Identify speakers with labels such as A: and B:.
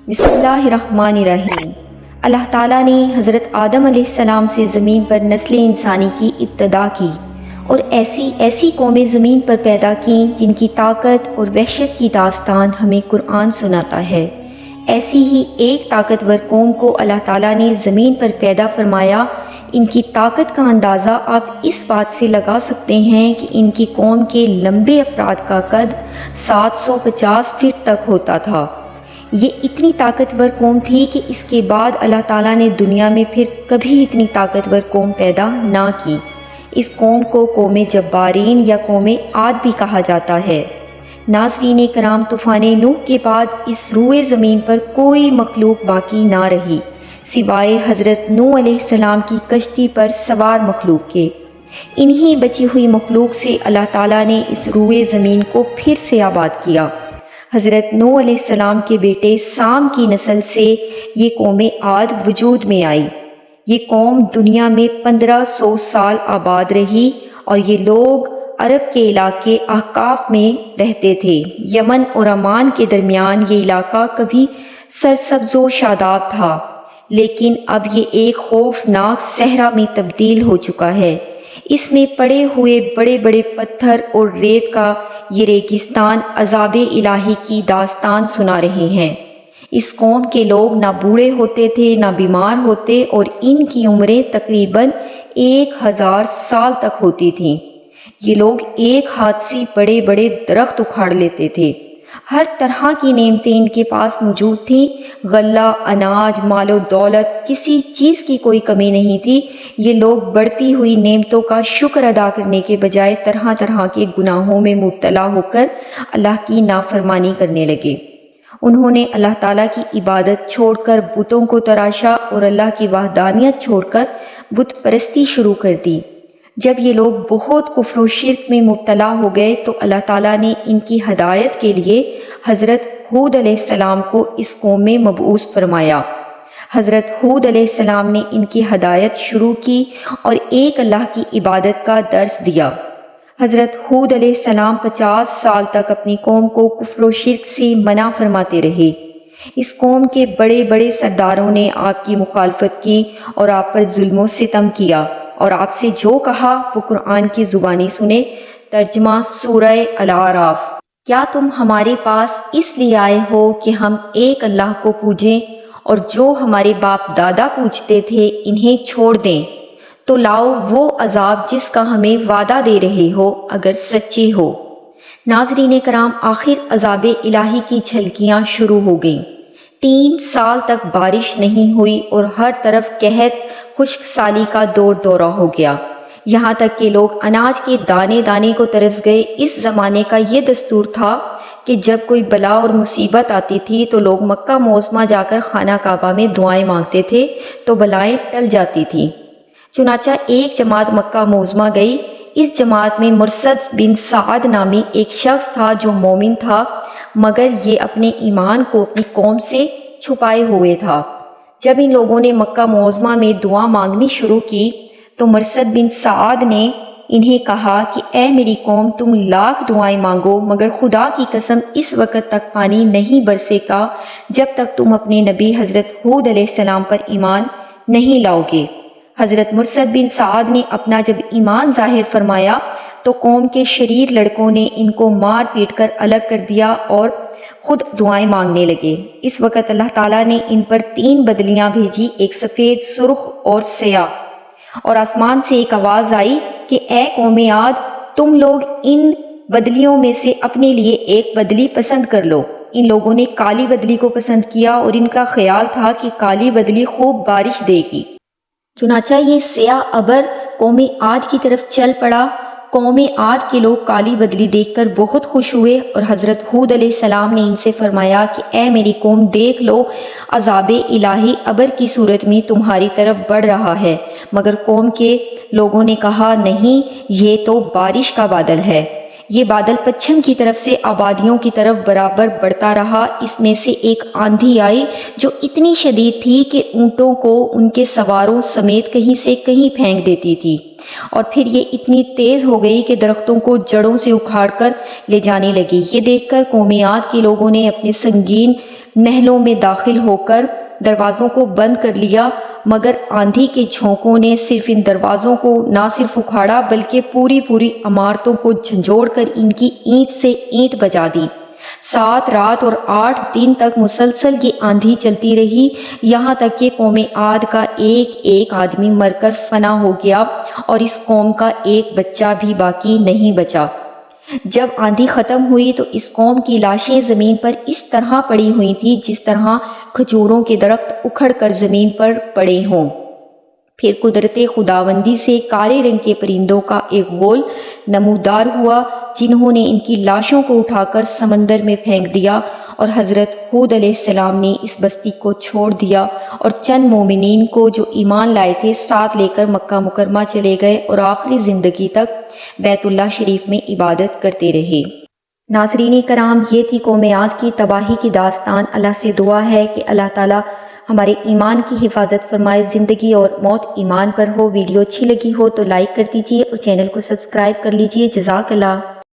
A: بسم اللہ الرحمن الرحیم۔ اللہ تعالیٰ نے حضرت آدم علیہ السلام سے زمین پر نسل انسانی کی ابتدا کی اور ایسی قومیں زمین پر پیدا کیں جن کی طاقت اور وحشت کی داستان ہمیں قرآن سناتا ہے۔ ایسی ہی ایک طاقتور قوم کو اللہ تعالیٰ نے زمین پر پیدا فرمایا۔ ان کی طاقت کا اندازہ آپ اس بات سے لگا سکتے ہیں کہ ان کی قوم کے لمبے افراد کا قد 750 فٹ تک ہوتا تھا۔ یہ اتنی طاقتور قوم تھی کہ اس کے بعد اللہ تعالیٰ نے دنیا میں پھر کبھی اتنی طاقتور قوم پیدا نہ کی۔ اس قوم کو قوم جبارین یا قوم عاد بھی کہا جاتا ہے۔ ناظرین کرام، طوفان نوح کے بعد اس روئے زمین پر کوئی مخلوق باقی نہ رہی سوائے حضرت نوح علیہ السلام کی کشتی پر سوار مخلوق کے۔ انہی بچی ہوئی مخلوق سے اللہ تعالیٰ نے اس روئے زمین کو پھر سے آباد کیا۔ حضرت نوح علیہ السلام کے بیٹے سام کی نسل سے یہ قوم عاد وجود میں آئی۔ یہ قوم دنیا میں 1500 سال آباد رہی اور یہ لوگ عرب کے علاقے احقاف میں رہتے تھے۔ یمن اور عمان کے درمیان یہ علاقہ کبھی سرسبز و شاداب تھا، لیکن اب یہ ایک خوفناک صحرا میں تبدیل ہو چکا ہے۔ اس میں پڑے ہوئے بڑے بڑے پتھر اور ریت کا یہ ریگستان عذاب الہی کی داستان سنا رہے ہیں۔ اس قوم کے لوگ نہ بوڑھے ہوتے تھے نہ بیمار ہوتے اور ان کی عمریں تقریباً 1000 سال تک ہوتی تھیں۔ یہ لوگ ایک ہاتھ سے بڑے بڑے درخت اکھاڑ لیتے تھے۔ ہر طرح کی نعمتیں ان کے پاس موجود تھیں۔ غلہ، اناج، مال و دولت، کسی چیز کی کوئی کمی نہیں تھی۔ یہ لوگ بڑھتی ہوئی نعمتوں کا شکر ادا کرنے کے بجائے طرح طرح کے گناہوں میں مبتلا ہو کر اللہ کی نافرمانی کرنے لگے۔ انہوں نے اللہ تعالیٰ کی عبادت چھوڑ کر بتوں کو تراشا اور اللہ کی وحدانیت چھوڑ کر بت پرستی شروع کر دی۔ جب یہ لوگ بہت کفر و شرک میں مبتلا ہو گئے تو اللہ تعالیٰ نے ان کی ہدایت کے لیے حضرت ہود علیہ السلام کو اس قوم میں مبعوث فرمایا۔ حضرت ہود علیہ السلام نے ان کی ہدایت شروع کی اور ایک اللہ کی عبادت کا درس دیا۔ حضرت ہود علیہ السلام 50 سال تک اپنی قوم کو کفر و شرک سے منع فرماتے رہے۔ اس قوم کے بڑے بڑے سرداروں نے آپ کی مخالفت کی اور آپ پر ظلم و ستم کیا اور آپ سے جو کہا وہ قرآن کی زبانی سنے۔ ترجمہ سورہ الاعراف۔ کیا تم ہمارے پاس اس لیے آئے ہو کہ ہم ایک اللہ کو پوجیں اور جو ہمارے باپ دادا پوجتے تھے انہیں چھوڑ دیں؟ تو لاؤ وہ عذاب جس کا ہمیں وعدہ دے رہے ہو اگر سچے ہو۔ ناظرین کرام، آخر عذاب الہی کی جھلکیاں شروع ہو گئیں۔ 3 سال تک بارش نہیں ہوئی اور ہر طرف قحط، خشک سالی کا دورہ ہو گیا، یہاں تک کہ لوگ اناج کے دانے دانے کو ترس گئے۔ اس زمانے کا یہ دستور تھا کہ جب کوئی بلا اور مصیبت آتی تھی تو لوگ مکہ معظمہ جا کر خانہ کعبہ میں دعائیں مانگتے تھے تو بلائیں ٹل جاتی تھیں۔ چنانچہ ایک جماعت مکہ معظمہ گئی۔ اس جماعت میں مرثد بن سعد نامی ایک شخص تھا جو مومن تھا، مگر یہ اپنے ایمان کو اپنی قوم سے چھپائے ہوئے تھا۔ جب ان لوگوں نے مکہ معظمہ میں دعا مانگنی شروع کی تو مرثد بن سعد نے انہیں کہا کہ اے میری قوم، تم لاکھ دعائیں مانگو مگر خدا کی قسم اس وقت تک پانی نہیں برسے گا جب تک تم اپنے نبی حضرت ہود علیہ السلام پر ایمان نہیں لاؤ گے۔ حضرت مرثد بن سعد نے اپنا جب ایمان ظاہر فرمایا تو قوم کے شریر لڑکوں نے ان کو مار پیٹ کر الگ کر دیا اور خود دعائیں مانگنے لگے۔ اس وقت اللہ تعالیٰ نے ان پر 3 بدلیاں بھیجی، ایک سفید، سرخ اور سیاہ، اور آسمان سے ایک آواز آئی کہ اے قوم عاد، تم لوگ ان بدلیوں میں سے اپنے لیے ایک بدلی پسند کر لو۔ ان لوگوں نے کالی بدلی کو پسند کیا اور ان کا خیال تھا کہ کالی بدلی خوب بارش دے گی۔ چنانچہ یہ سیاہ ابر قوم عاد کی طرف چل پڑا۔ قوم عاد کے لوگ کالی بدلی دیکھ کر بہت خوش ہوئے اور حضرت ہود علیہ السلام نے ان سے فرمایا کہ اے میری قوم، دیکھ لو عذاب الہی ابر کی صورت میں تمہاری طرف بڑھ رہا ہے۔ مگر قوم کے لوگوں نے کہا نہیں، یہ تو بارش کا بادل ہے۔ یہ بادل پچھم کی طرف سے آبادیوں کی طرف برابر بڑھتا رہا۔ اس میں سے ایک آندھی آئی جو اتنی شدید تھی کہ اونٹوں کو ان کے سواروں سمیت کہیں سے کہیں پھینک دیتی تھی، اور پھر یہ اتنی تیز ہو گئی کہ درختوں کو جڑوں سے اکھاڑ کر لے جانے لگی۔ یہ دیکھ کر قوم عاد کے لوگوں نے اپنے سنگین محلوں میں داخل ہو کر دروازوں کو بند کر لیا، مگر آندھی کے جھونکوں نے صرف ان دروازوں کو نہ صرف اکھاڑا بلکہ پوری عمارتوں کو جھنجھوڑ کر ان کی اینٹ سے اینٹ بجا دی۔ 7 رات اور 8 دن تک مسلسل یہ آندھی چلتی رہی، یہاں تک کہ قوم عاد کا ایک آدمی مر کر فنا ہو گیا اور اس قوم کا ایک بچہ بھی باقی نہیں بچا۔ جب آندھی ختم ہوئی تو اس قوم کی لاشیں زمین پر اس طرح پڑی ہوئی تھیں جس طرح کھجوروں کے درخت اکھڑ کر زمین پر پڑے ہوں۔ پھر قدرت خداوندی سے کالے رنگ کے پرندوں کا ایک غول نمودار ہوا، جنہوں نے ان کی لاشوں کو اٹھا کر سمندر میں پھینک دیا، اور حضرت ہود علیہ السلام نے اس بستی کو چھوڑ دیا اور چند مومنین کو جو ایمان لائے تھے ساتھ لے کر مکہ مکرمہ چلے گئے اور آخری زندگی تک بیت اللہ شریف میں عبادت کرتے رہے۔ ناظرین کرام، یہ تھی قوم عاد کی تباہی کی داستان۔ اللہ سے دعا ہے کہ اللہ تعالی ہمارے ایمان کی حفاظت فرمائے، زندگی اور موت ایمان پر ہو۔ ویڈیو اچھی لگی ہو تو لائک کر دیجئے اور چینل کو سبسکرائب کر لیجئے۔ جزاک اللہ۔